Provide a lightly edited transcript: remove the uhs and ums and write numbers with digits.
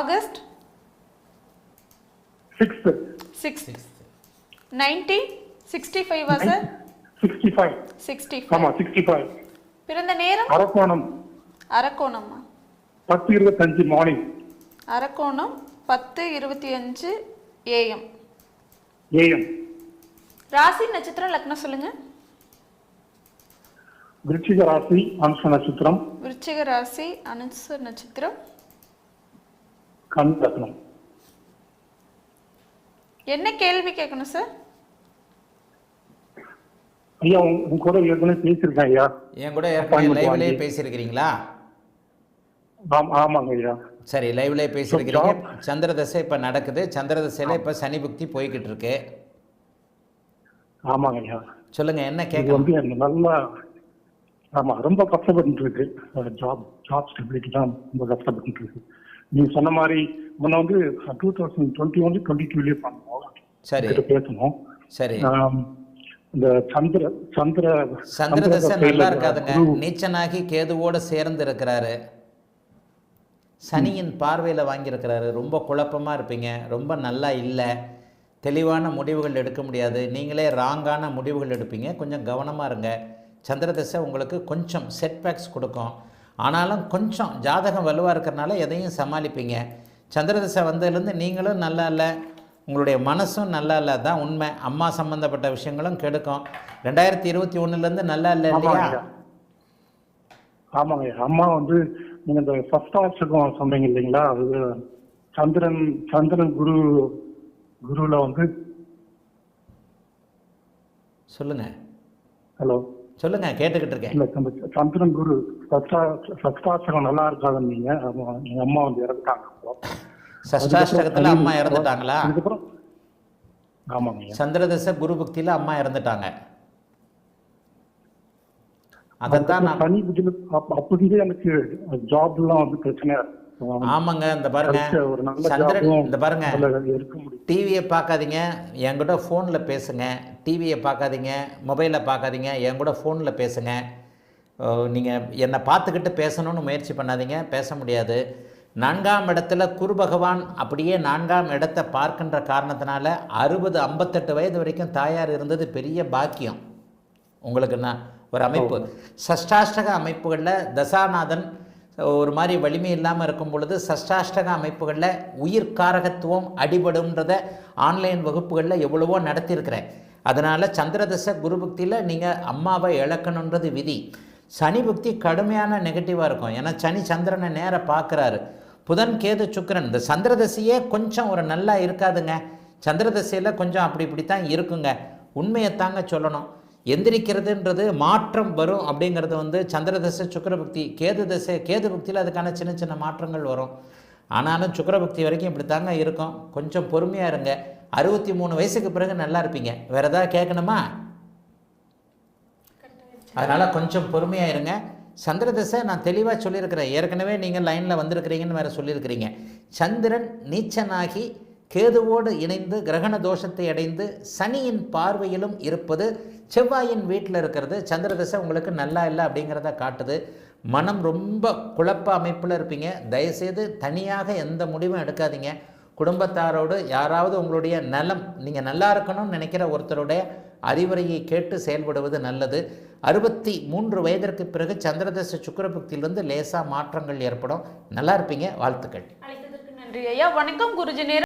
August 6th. 6th 1965 sir 65. 65 ஆமா 65. பிறந்த நேரம் Arakkonam Arakkonam 10:25 morning. Arakkonam 10:25 AM. AM. ராசி நட்சத்திரம் லக்னம் சொல்லுங்க. விருச்சிக ராசி அனுஷ நட்சத்திரம். விருச்சிக ராசி அனுஷ நட்சத்திரம். கண் லக்னம். என்ன கேள்வி கேட்கணும் சார்? ஐயா உங்க கூட ஏற்கனவே பேசியிருக்கேன் ஐயா. என் கூட ஏற்கனவே லைவ்லேயே பேசியிருக்கிறீங்களா? ஆமாங்க ஐயா. சரி, லைவ்லேயே பேசியிருக்கிறீங்க. சந்திர தசை இப்போ நடக்குது. சந்திர தசையில் இப்போ சனி புக்தி போய்கிட்டு இருக்கு. ஆமாங்க ஐயா. சொல்லுங்க, என்ன இது கேட்க வந்து எனக்கு நல்லா ரொம்ப கஷ்டப்பட்டு இருக்கு. ஜாப் ஸ்டெபிலிட்டி தான் ரொம்ப கஷ்டப்பட்டு இருக்கு. நீங்க சொன்ன மாதிரி முன்ன வந்து 2021 22 பண்ணோம். சரி பேசணும். சரி. இந்த சந்திர தசை நல்லா இருக்காதுங்க. நீச்சனாகி கேதுவோடு சேர்ந்து இருக்கிறாரு. சனியின் பார்வையில் வாங்கியிருக்கிறாரு. ரொம்ப குழப்பமாக இருப்பீங்க. ரொம்ப நல்லா இல்லை. தெளிவான முடிவுகள் எடுக்க முடியாது. நீங்களே ராங்கான முடிவுகள் எடுப்பீங்க. கொஞ்சம் கவனமாக இருங்க. சந்திர தசை உங்களுக்கு கொஞ்சம் செட்பேக்ஸ் கொடுக்கும். ஆனாலும் கொஞ்சம் ஜாதகம் வலுவாக இருக்கிறனால எதையும் சமாளிப்பீங்க. சந்திர தசை வந்ததுலேருந்து நீங்களும் நல்லா இல்லை, உங்களுடைய மனசும் நல்லா இல்லை. தான் உண்மை. அம்மா சம்மந்தப்பட்ட விஷயங்களும் கெடுக்கும். 2021 நல்லா இல்லை இல்லையா? ஆமாங்க. அம்மா வந்து நீங்க இந்த ஃபர்ஸ்ட் ஆப்ஷன் சொன்னீங்க இல்லைங்களா? அது சந்திரன் குருல வந்து சொல்லுங்க. ஹலோ சொல்லுங்க, கேட்டுக்கிட்டு இருக்கேன். இல்ல சந்திரன் குரு சஷ்டாஷ்டகம் நல்லா இருக்காதுன்னு நீங்க எங்க அம்மா வந்து இறந்துட்டாங்க. சஷ்டாஷ்டகத்தில் அம்மா இறந்துட்டாங்களா? அதுக்கப்புறம் ஆமாங்க. சந்திரதசை குரு பக்தியில் அம்மா இறந்துட்டாங்க. அதைத்தான் சனி புத்தியில அப்போதே எனக்கு ஜாப்லாம் வந்து பிரச்சனையா இருக்கு. ஆமாங்க. இந்த பாருங்க சந்திரன், இந்த பாருங்க டிவியை பார்க்காதீங்க, என் கூட ஃபோனில் பேசுங்க. டிவியை பார்க்காதீங்க, மொபைலில் பார்க்காதீங்க, என் கூட ஃபோனில் பேசுங்க. நீங்கள் என்னை பார்த்துக்கிட்டு பேசணும்னு முயற்சி பண்ணாதீங்க, பேச முடியாது. 4ஆம் இடத்துல குரு பகவான் அப்படியே 4ஆம் இடத்தை பார்க்கின்ற காரணத்தினால 58 வயது வரைக்கும் தாயார் இருந்தது பெரிய பாக்கியம் உங்களுக்கு. நான் ஒரு அமைப்பு சஷ்டாஷ்டக அமைப்புகளில் தசாநாதன் ஒரு மாதிரி வலிமை இல்லாமல் இருக்கும் பொழுது சஷ்டாஷ்டக அமைப்புகளில் உயிர்காரகத்துவம் அடிபடும்ன்றத ஆன்லைன் வகுப்புகளில் எவ்வளவோ நடத்தியிருக்கிறேன். அதனால் சந்திரதசை குரு பக்தியில் நீங்கள் அம்மாவை இழக்கணுன்றது விதி. சனி பக்தி கடுமையான நெகட்டிவாக இருக்கும். ஏன்னா சனி சந்திரனை நேராக பார்க்குறாரு. புதன் கேது சுக்கிரன். இந்த சந்திரதசையே கொஞ்சம் ஒரு நல்லா இருக்காதுங்க. சந்திரதசையில் கொஞ்சம் அப்படி இப்படி தான் இருக்குங்க. உண்மையைத்தாங்க சொல்லணும். எந்திரிக்கிறதுன்றது மாற்றம் வரும் அப்படிங்கிறது வந்து சந்திரதசை சுக்கிரபக்தி. கேது பக்தியில் அதுக்கான சின்ன சின்ன மாற்றங்கள் வரும். ஆனாலும் சுக்கிரபக்தி வரைக்கும் இப்படி தாங்க இருக்கும். கொஞ்சம் பொறுமையாக இருங்க. 63 வயசுக்கு பிறகு நல்லா இருப்பீங்க. வேறு ஏதாவது கேட்கணுமா? அதனால் கொஞ்சம் பொறுமையாக இருங்க. சந்திரதசை நான் தெளிவாக சொல்லியிருக்கிறேன். ஏற்கனவே நீங்கள் லைனில் வந்திருக்கிறீங்கன்னு வேறு சொல்லியிருக்கிறீங்க. சந்திரன் நீச்சனாகி கேதுவோடு இணைந்து கிரகண தோஷத்தை அடைந்து சனியின் பார்வையிலும் இருப்பது, செவ்வாயின் வீட்டில் இருக்கிறது. சந்திரதசை உங்களுக்கு நல்லா இல்லை அப்படிங்கிறத காட்டுது. மனம் ரொம்ப குழப்ப அமைப்பில் இருப்பீங்க. தயவுசெய்து தனியாக எந்த முடிவும் எடுக்காதீங்க. குடும்பத்தாரோடு யாராவது உங்களுடைய நலம், நீங்கள் நல்லா இருக்கணும்னு நினைக்கிற ஒருத்தருடைய அறிவுரையை கேட்டு செயல்படுவது நல்லது. 63 வயதிற்கு பிறகு சந்திரதசை சுக்கிரபக்தியிலிருந்து லேசாக மாற்றங்கள் ஏற்படும். நல்லா இருப்பீங்க. வாழ்த்துக்கள். நன்றி ஐயா. வணக்கம் குருஜி.